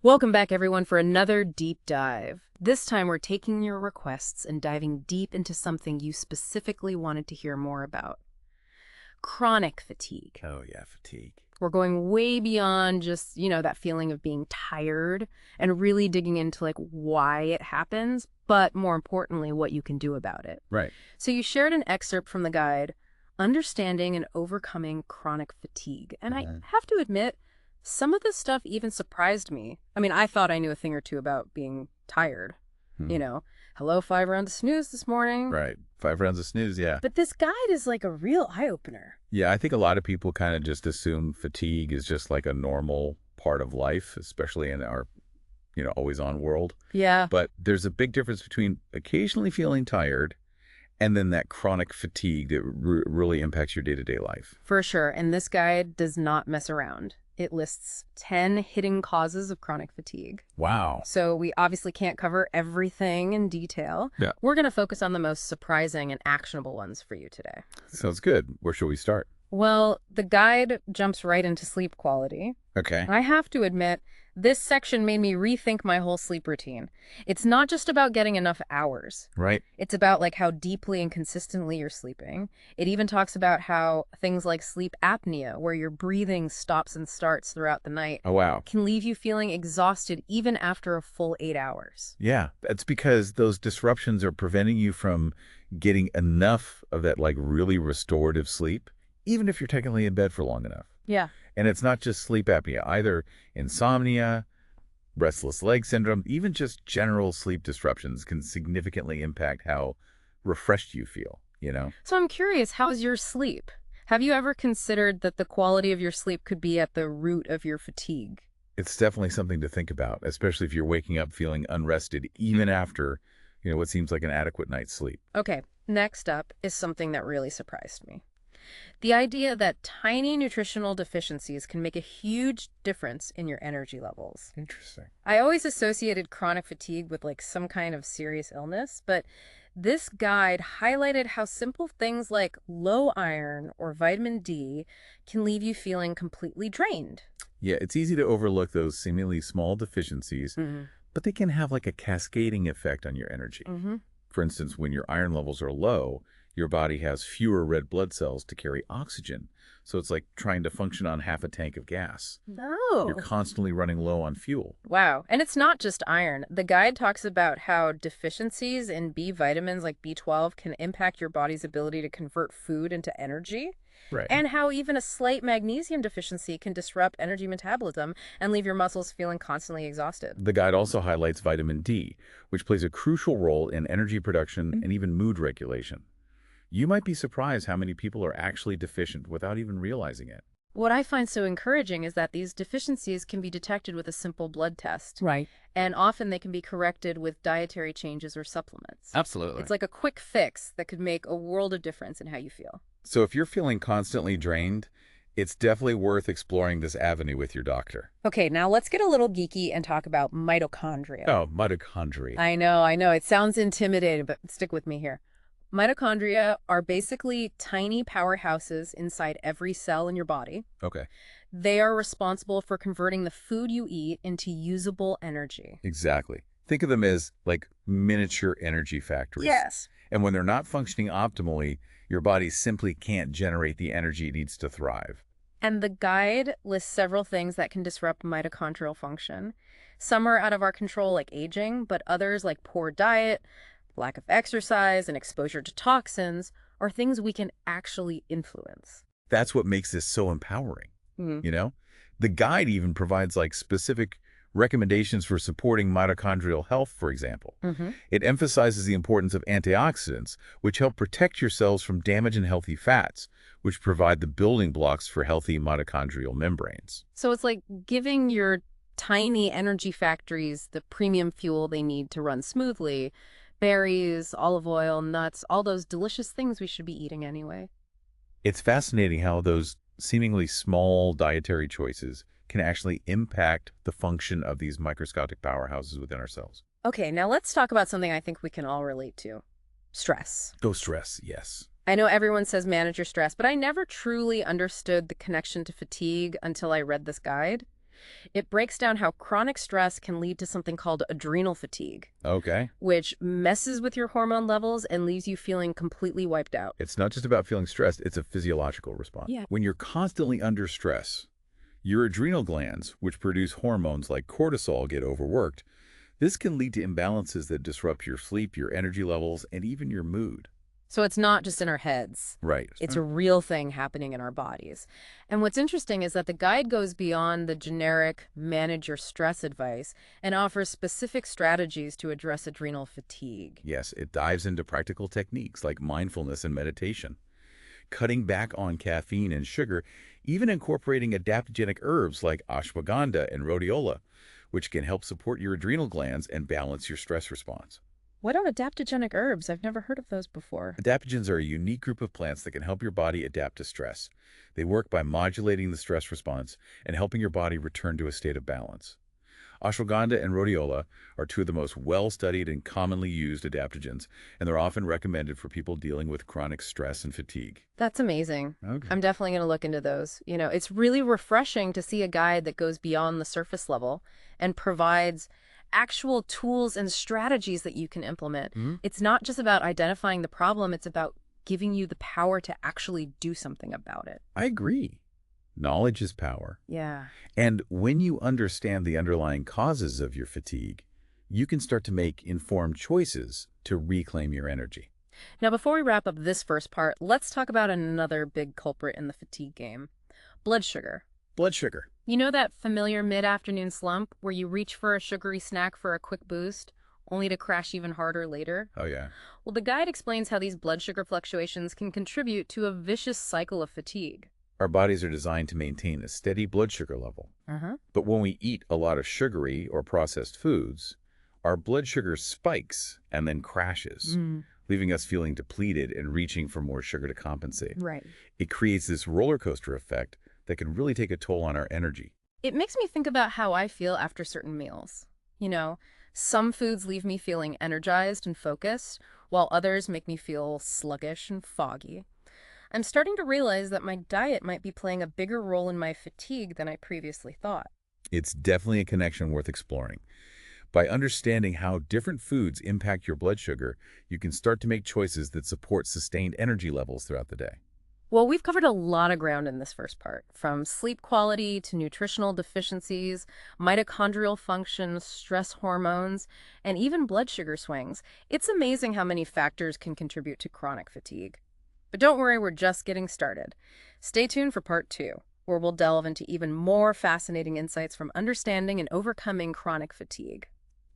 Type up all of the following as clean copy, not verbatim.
Welcome back, everyone, for another deep dive. This time, we're taking your requests and diving deep into something you specifically wanted to hear more about. Chronic fatigue. Oh, yeah, fatigue. We're going way beyond just, that feeling of being tired and really digging into why it happens, but more importantly, what you can do about it. Right. So you shared an excerpt from the guide, Understanding and Overcoming Chronic Fatigue. And I have to admit, some of this stuff even surprised me. I mean, I thought I knew a thing or two about being tired. Hello, 5 rounds of snooze this morning. Right. 5 rounds of snooze, yeah. But this guide is like a real eye-opener. Yeah, I think a lot of people kind of just assume fatigue is just like a normal part of life, especially in our, always-on world. Yeah. But there's a big difference between occasionally feeling tired and then that chronic fatigue that really impacts your day-to-day life. For sure. And this guide does not mess around. It lists 10 hidden causes of chronic fatigue. Wow. So we obviously can't cover everything in detail. Yeah. We're going to focus on the most surprising and actionable ones for you today. Sounds good. Where should we start? Well, the guide jumps right into sleep quality. Okay. I have to admit, this section made me rethink my whole sleep routine. It's not just about getting enough hours. Right. It's about how deeply and consistently you're sleeping. It even talks about how things like sleep apnea, where your breathing stops and starts throughout the night, Oh, wow. can leave you feeling exhausted even after a full 8 hours. Yeah, that's because those disruptions are preventing you from getting enough of that really restorative sleep, even if you're technically in bed for long enough. Yeah. And it's not just sleep apnea, either insomnia, restless leg syndrome, even just general sleep disruptions can significantly impact how refreshed you feel, So I'm curious, how's your sleep? Have you ever considered that the quality of your sleep could be at the root of your fatigue? It's definitely something to think about, especially if you're waking up feeling unrested, even after, what seems like an adequate night's sleep. Okay, next up is something that really surprised me. The idea that tiny nutritional deficiencies can make a huge difference in your energy levels. Interesting. I always associated chronic fatigue with some kind of serious illness, but this guide highlighted how simple things like low iron or vitamin D can leave you feeling completely drained. Yeah, it's easy to overlook those seemingly small deficiencies, but they can have a cascading effect on your energy. For instance, when your iron levels are low, your body has fewer red blood cells to carry oxygen. So it's like trying to function on half a tank of gas. Oh. You're constantly running low on fuel. Wow. And it's not just iron. The guide talks about how deficiencies in B vitamins like B12 can impact your body's ability to convert food into energy. Right. And how even a slight magnesium deficiency can disrupt energy metabolism and leave your muscles feeling constantly exhausted. The guide also highlights vitamin D, which plays a crucial role in energy production and even mood regulation. You might be surprised how many people are actually deficient without even realizing it. What I find so encouraging is that these deficiencies can be detected with a simple blood test. Right. And often they can be corrected with dietary changes or supplements. Absolutely. It's like a quick fix that could make a world of difference in how you feel. So if you're feeling constantly drained, it's definitely worth exploring this avenue with your doctor. Okay, now let's get a little geeky and talk about mitochondria. Oh, mitochondria. I know. It sounds intimidating, but stick with me here. Mitochondria are basically tiny powerhouses inside every cell in your body. Okay. They are responsible for converting the food you eat into usable energy. Exactly. Think of them as miniature energy factories. Yes. And when they're not functioning optimally, your body simply can't generate the energy it needs to thrive. And the guide lists several things that can disrupt mitochondrial function. Some are out of our control, like aging, but others, like poor diet, lack of exercise, and exposure to toxins, are things we can actually influence. That's what makes this so empowering. The guide even provides specific recommendations for supporting mitochondrial health, for example. It emphasizes the importance of antioxidants, which help protect your cells from damage and healthy fats, which provide the building blocks for healthy mitochondrial membranes. So it's like giving your tiny energy factories the premium fuel they need to run smoothly. Berries, olive oil, nuts, all those delicious things we should be eating anyway. It's fascinating how those seemingly small dietary choices can actually impact the function of these microscopic powerhouses within our cells. Okay, now let's talk about something I think we can all relate to. Stress. Oh, stress, yes. I know everyone says manage your stress, but I never truly understood the connection to fatigue until I read this guide. It breaks down how chronic stress can lead to something called adrenal fatigue, Okay. which messes with your hormone levels and leaves you feeling completely wiped out. It's not just about feeling stressed, it's a physiological response. Yeah. When you're constantly under stress, your adrenal glands, which produce hormones like cortisol, get overworked. This can lead to imbalances that disrupt your sleep, your energy levels, and even your mood. So it's not just in our heads. Right. It's a real thing happening in our bodies. And what's interesting is that the guide goes beyond the generic manage your stress advice and offers specific strategies to address adrenal fatigue. Yes, it dives into practical techniques like mindfulness and meditation, cutting back on caffeine and sugar, even incorporating adaptogenic herbs like ashwagandha and rhodiola, which can help support your adrenal glands and balance your stress response. What are adaptogenic herbs? I've never heard of those before. Adaptogens are a unique group of plants that can help your body adapt to stress. They work by modulating the stress response and helping your body return to a state of balance. Ashwagandha and rhodiola are two of the most well-studied and commonly used adaptogens, and they're often recommended for people dealing with chronic stress and fatigue. That's amazing. Okay. I'm definitely going to look into those. It's really refreshing to see a guide that goes beyond the surface level and provides actual tools and strategies that you can implement. It's not just about identifying the problem, it's about giving you the power to actually do something about it. I agree. Knowledge is power. Yeah. And when you understand the underlying causes of your fatigue, you can start to make informed choices to reclaim your energy. Now, before we wrap up this first part, let's talk about another big culprit in the fatigue game: blood sugar. Blood sugar. You know that familiar mid-afternoon slump where you reach for a sugary snack for a quick boost, only to crash even harder later? Oh, yeah. Well, the guide explains how these blood sugar fluctuations can contribute to a vicious cycle of fatigue. Our bodies are designed to maintain a steady blood sugar level. But when we eat a lot of sugary or processed foods, our blood sugar spikes and then crashes, leaving us feeling depleted and reaching for more sugar to compensate. Right. It creates this roller coaster effect that can really take a toll on our energy. It makes me think about how I feel after certain meals. Some foods leave me feeling energized and focused, while others make me feel sluggish and foggy. I'm starting to realize that my diet might be playing a bigger role in my fatigue than I previously thought. It's definitely a connection worth exploring. By understanding how different foods impact your blood sugar, you can start to make choices that support sustained energy levels throughout the day. Well, we've covered a lot of ground in this first part, from sleep quality to nutritional deficiencies, mitochondrial function, stress hormones, and even blood sugar swings. It's amazing how many factors can contribute to chronic fatigue. But don't worry, we're just getting started. Stay tuned for part 2, where we'll delve into even more fascinating insights from understanding and overcoming chronic fatigue.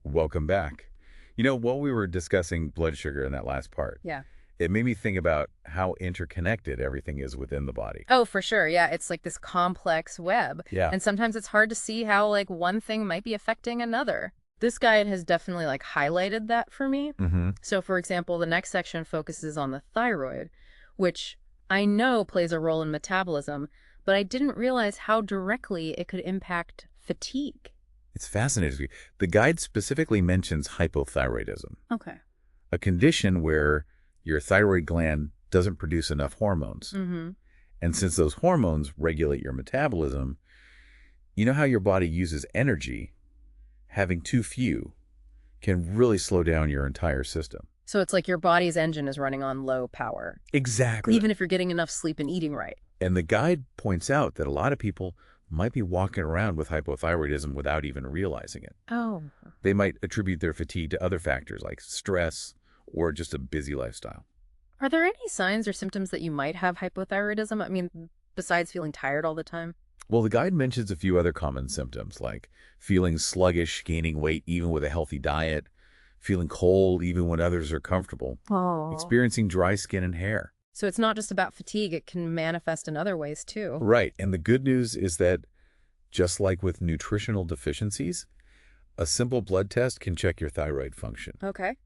Welcome back. While we were discussing blood sugar in that last part, Yeah. it made me think about how interconnected everything is within the body. Oh, for sure. Yeah, it's like this complex web. Yeah. And sometimes it's hard to see how one thing might be affecting another. This guide has definitely highlighted that for me. So for example, the next section focuses on the thyroid, which I know plays a role in metabolism, but I didn't realize how directly it could impact fatigue. It's fascinating. The guide specifically mentions hypothyroidism, Okay. a condition where your thyroid gland doesn't produce enough hormones. And since those hormones regulate your metabolism, you know how your body uses energy, having too few can really slow down your entire system. So it's like your body's engine is running on low power, Exactly. even if you're getting enough sleep and eating right. And the guide points out that a lot of people might be walking around with hypothyroidism without even realizing it. Oh. They might attribute their fatigue to other factors like stress or just a busy lifestyle. Are there any signs or symptoms that you might have hypothyroidism? I mean, besides feeling tired all the time? Well, the guide mentions a few other common symptoms like feeling sluggish, gaining weight even with a healthy diet, feeling cold even when others are comfortable, experiencing dry skin and hair. So it's not just about fatigue, it can manifest in other ways too. Right. And the good news is that just like with nutritional deficiencies, a simple blood test can check your thyroid function. Okay.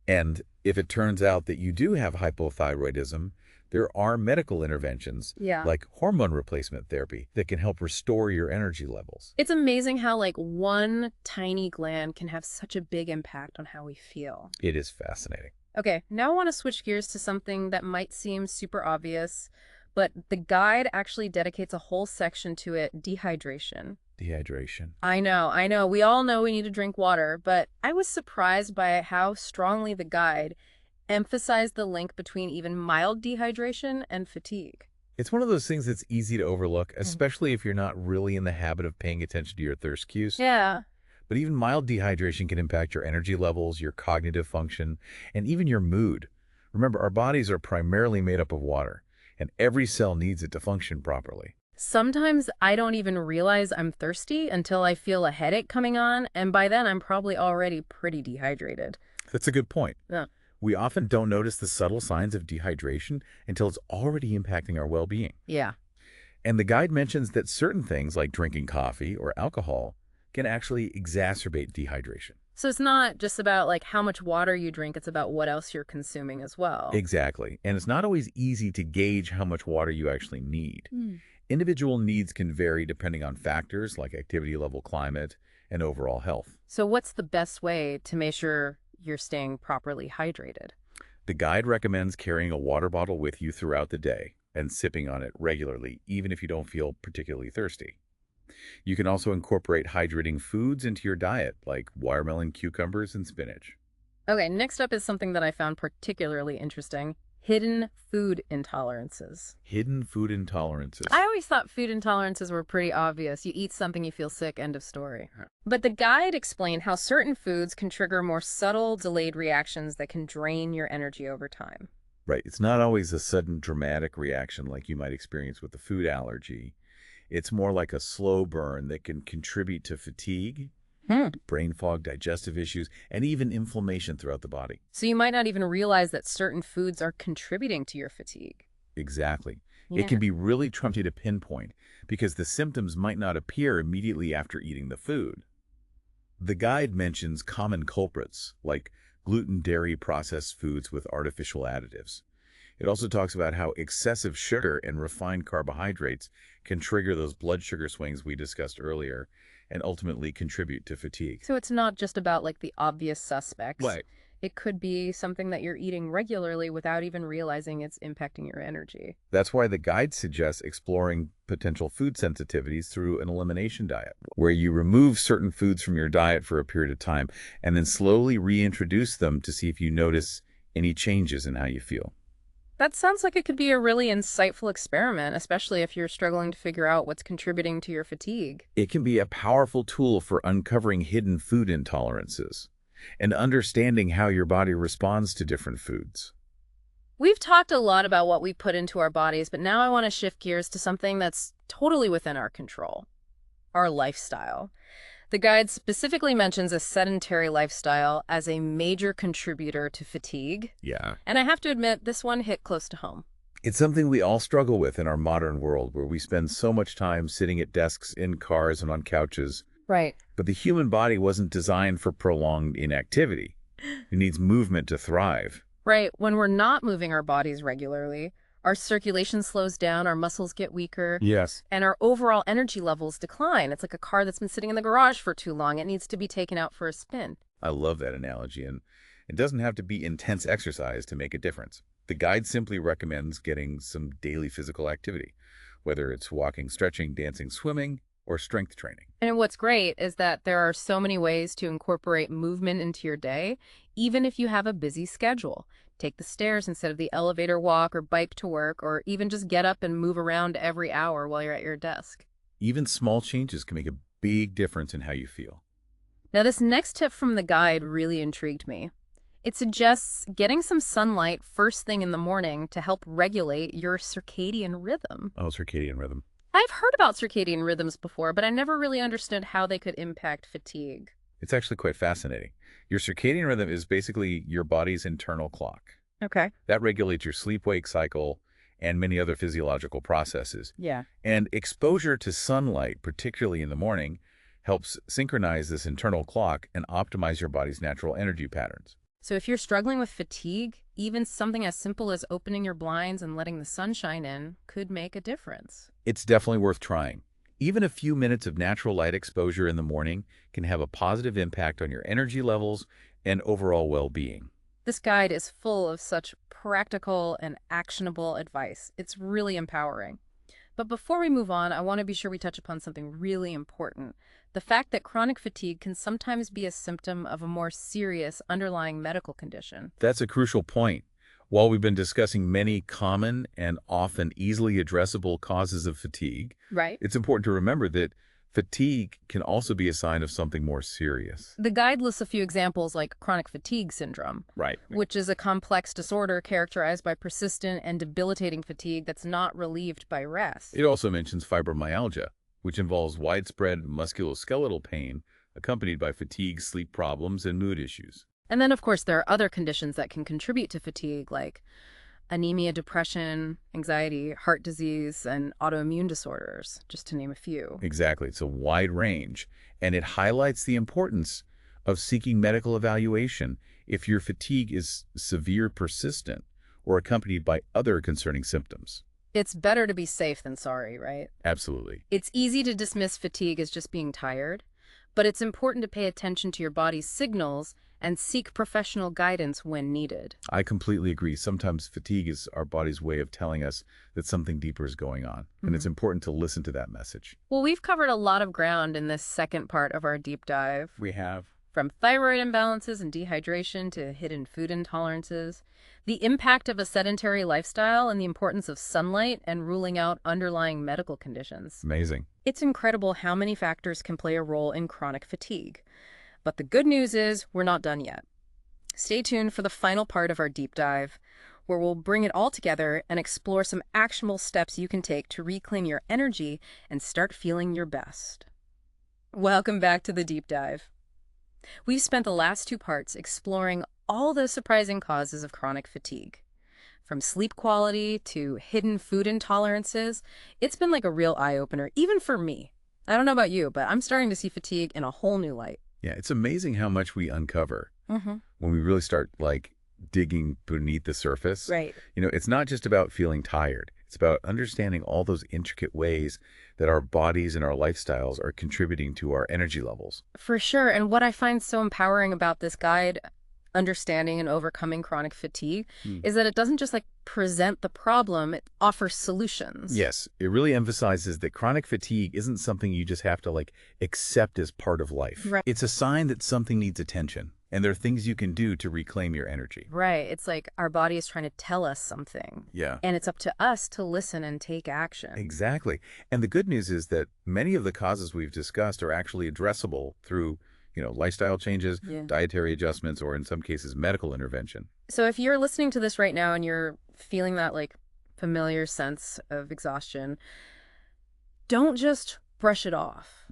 And if it turns out that you do have hypothyroidism, there are medical interventions like hormone replacement therapy that can help restore your energy levels. It's amazing how one tiny gland can have such a big impact on how we feel. It is fascinating. Okay, now I want to switch gears to something that might seem super obvious, but the guide actually dedicates a whole section to it, dehydration. Dehydration. I know. We all know we need to drink water, but I was surprised by how strongly the guide emphasized the link between even mild dehydration and fatigue. It's one of those things that's easy to overlook, especially if you're not really in the habit of paying attention to your thirst cues. Yeah. But even mild dehydration can impact your energy levels, your cognitive function, and even your mood. Remember, our bodies are primarily made up of water, and every cell needs it to function properly. Sometimes I don't even realize I'm thirsty until I feel a headache coming on, and by then I'm probably already pretty dehydrated. That's a good point. Yeah. We often don't notice the subtle signs of dehydration until it's already impacting our well-being. Yeah. And the guide mentions that certain things like drinking coffee or alcohol can actually exacerbate dehydration. So it's not just about like how much water you drink, it's about what else you're consuming as well. Exactly. And it's not always easy to gauge how much water you actually need. Individual needs can vary depending on factors like activity level, climate, and overall health. So what's the best way to make sure you're staying properly hydrated? The guide recommends carrying a water bottle with you throughout the day and sipping on it regularly, even if you don't feel particularly thirsty. You can also incorporate hydrating foods into your diet, like watermelon, cucumbers, and spinach. Okay, next up is something that I found particularly interesting. Hidden food intolerances. Hidden food intolerances. I always thought food intolerances were pretty obvious. You eat something, you feel sick, end of story. But the guide explained how certain foods can trigger more subtle, delayed reactions that can drain your energy over time. Right. It's not always a sudden dramatic reaction like you might experience with a food allergy. It's more like a slow burn that can contribute to fatigue, brain fog, digestive issues, and even inflammation throughout the body. So you might not even realize that certain foods are contributing to your fatigue. Exactly. Yeah. It can be really tricky to pinpoint because the symptoms might not appear immediately after eating the food. The guide mentions common culprits like gluten, dairy, processed foods with artificial additives. It also talks about how excessive sugar and refined carbohydrates can trigger those blood sugar swings we discussed earlier and ultimately contribute to fatigue. So it's not just about like the obvious suspects. Right. It could be something that you're eating regularly without even realizing it's impacting your energy. That's why the guide suggests exploring potential food sensitivities through an elimination diet, where you remove certain foods from your diet for a period of time and then slowly reintroduce them to see if you notice any changes in how you feel. That sounds like it could be a really insightful experiment, especially if you're struggling to figure out what's contributing to your fatigue. It can be a powerful tool for uncovering hidden food intolerances and understanding how your body responds to different foods. We've talked a lot about what we put into our bodies, but now I want to shift gears to something that's totally within our control, our lifestyle. The guide specifically mentions a sedentary lifestyle as a major contributor to fatigue. Yeah. And I have to admit, this one hit close to home. It's something we all struggle with in our modern world where we spend so much time sitting at desks, in cars, and on couches. Right. But the human body wasn't designed for prolonged inactivity. It needs movement to thrive. Right. When we're not moving our bodies regularly, our circulation slows down, our muscles get weaker, Yes. and our overall energy levels decline. It's like a car that's been sitting in the garage for too long. It needs to be taken out for a spin. I love that analogy, and it doesn't have to be intense exercise to make a difference. The guide simply recommends getting some daily physical activity, whether it's walking, stretching, dancing, swimming, or strength training. And what's great is that there are so many ways to incorporate movement into your day, even if you have a busy schedule. Take the stairs instead of the elevator walk or bike to work, or even just get up and move around every hour while you're at your desk. Even small changes can make a big difference in how you feel. Now, this next tip from the guide really intrigued me. It suggests getting some sunlight first thing in the morning to help regulate your circadian rhythm. Oh, circadian rhythm. I've heard about circadian rhythms before, but I never really understood how they could impact fatigue. It's actually quite fascinating. Your circadian rhythm is basically your body's internal clock. Okay. That regulates your sleep-wake cycle and many other physiological processes. Yeah. And exposure to sunlight, particularly in the morning, helps synchronize this internal clock and optimize your body's natural energy patterns. So if you're struggling with fatigue, even something as simple as opening your blinds and letting the sunshine in could make a difference. It's definitely worth trying. Even a few minutes of natural light exposure in the morning can have a positive impact on your energy levels and overall well-being. This guide is full of such practical and actionable advice. It's really empowering. But before we move on, I want to be sure we touch upon something really important. The fact that chronic fatigue can sometimes be a symptom of a more serious underlying medical condition. That's a crucial point. While we've been discussing many common and often easily addressable causes of fatigue, Right. it's important to remember that fatigue can also be a sign of something more serious. The guide lists a few examples like chronic fatigue syndrome, Right. which is a complex disorder characterized by persistent and debilitating fatigue that's not relieved by rest. It also mentions fibromyalgia, which involves widespread musculoskeletal pain accompanied by fatigue, sleep problems, and mood issues. And then, of course, there are other conditions that can contribute to fatigue, like anemia, depression, anxiety, heart disease, and autoimmune disorders, just to name a few. Exactly. It's a wide range, and it highlights the importance of seeking medical evaluation if your fatigue is severe, persistent, or accompanied by other concerning symptoms. It's better to be safe than sorry, right? Absolutely. It's easy to dismiss fatigue as just being tired, but it's important to pay attention to your body's signals and seek professional guidance when needed. I completely agree. Sometimes fatigue is our body's way of telling us that something deeper is going on, and it's important to listen to that message. Well, we've covered a lot of ground in this second part of our deep dive. We have. From thyroid imbalances and dehydration to hidden food intolerances, the impact of a sedentary lifestyle and the importance of sunlight and ruling out underlying medical conditions. Amazing. It's incredible how many factors can play a role in chronic fatigue. But the good news is we're not done yet. Stay tuned for the final part of our deep dive, where we'll bring it all together and explore some actionable steps you can take to reclaim your energy and start feeling your best. Welcome back to the deep dive. We've spent the last two parts exploring all the surprising causes of chronic fatigue. From sleep quality to hidden food intolerances, it's been like a real eye-opener, even for me. I don't know about you, but I'm starting to see fatigue in a whole new light. Yeah, it's amazing how much we uncover when we really start, digging beneath the surface. Right. It's not just about feeling tired. It's about understanding all those intricate ways that our bodies and our lifestyles are contributing to our energy levels. For sure. And what I find so empowering about this guide, Understanding and Overcoming Chronic Fatigue, is that it doesn't just present the problem, it offers solutions. Yes, it really emphasizes that chronic fatigue isn't something you just have to accept as part of life. Right. It's a sign that something needs attention, and there are things you can do to reclaim your energy. Right. It's like our body is trying to tell us something. Yeah. And it's up to us to listen and take action. Exactly. And the good news is that many of the causes we've discussed are actually addressable through lifestyle changes, dietary adjustments, or in some cases, medical intervention. So if you're listening to this right now and you're feeling that familiar sense of exhaustion, don't just brush it off.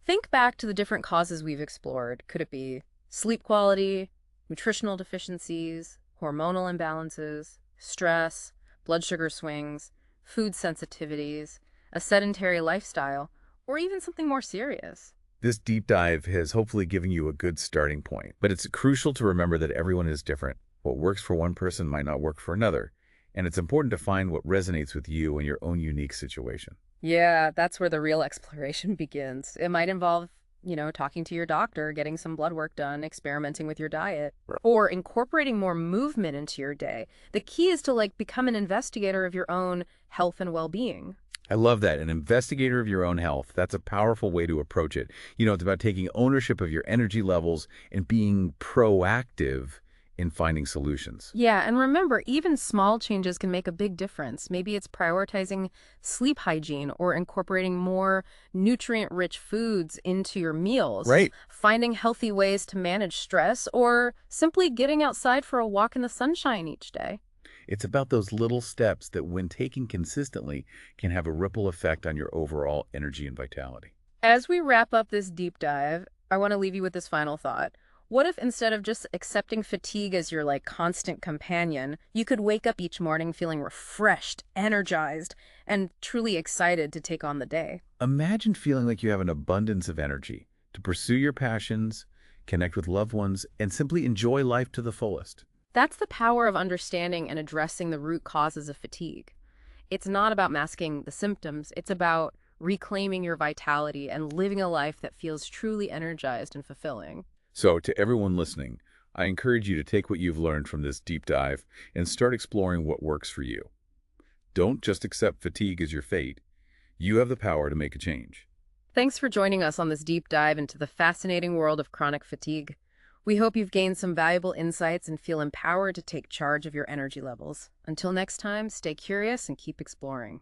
Think back to the different causes we've explored. Could it be sleep quality, nutritional deficiencies, hormonal imbalances, stress, blood sugar swings, food sensitivities, a sedentary lifestyle, or even something more serious? This deep dive has hopefully given you a good starting point, but it's crucial to remember that everyone is different. What works for one person might not work for another, and it's important to find what resonates with you and your own unique situation. Yeah, that's where the real exploration begins. It might involve, talking to your doctor, getting some blood work done, experimenting with your diet, or incorporating more movement into your day. The key is to become an investigator of your own health and well-being. I love that. An investigator of your own health. That's a powerful way to approach it. It's about taking ownership of your energy levels and being proactive in finding solutions. Yeah, and remember, even small changes can make a big difference. Maybe it's prioritizing sleep hygiene or incorporating more nutrient-rich foods into your meals. Right. Finding healthy ways to manage stress, or simply getting outside for a walk in the sunshine each day. It's about those little steps that, when taken consistently, can have a ripple effect on your overall energy and vitality. As we wrap up this deep dive, I want to leave you with this final thought. What if instead of just accepting fatigue as your constant companion, you could wake up each morning feeling refreshed, energized, and truly excited to take on the day? Imagine feeling like you have an abundance of energy to pursue your passions, connect with loved ones, and simply enjoy life to the fullest. That's the power of understanding and addressing the root causes of fatigue. It's not about masking the symptoms. It's about reclaiming your vitality and living a life that feels truly energized and fulfilling. So, to everyone listening, I encourage you to take what you've learned from this deep dive and start exploring what works for you. Don't just accept fatigue as your fate. You have the power to make a change. Thanks for joining us on this deep dive into the fascinating world of chronic fatigue. We hope you've gained some valuable insights and feel empowered to take charge of your energy levels. Until next time, stay curious and keep exploring.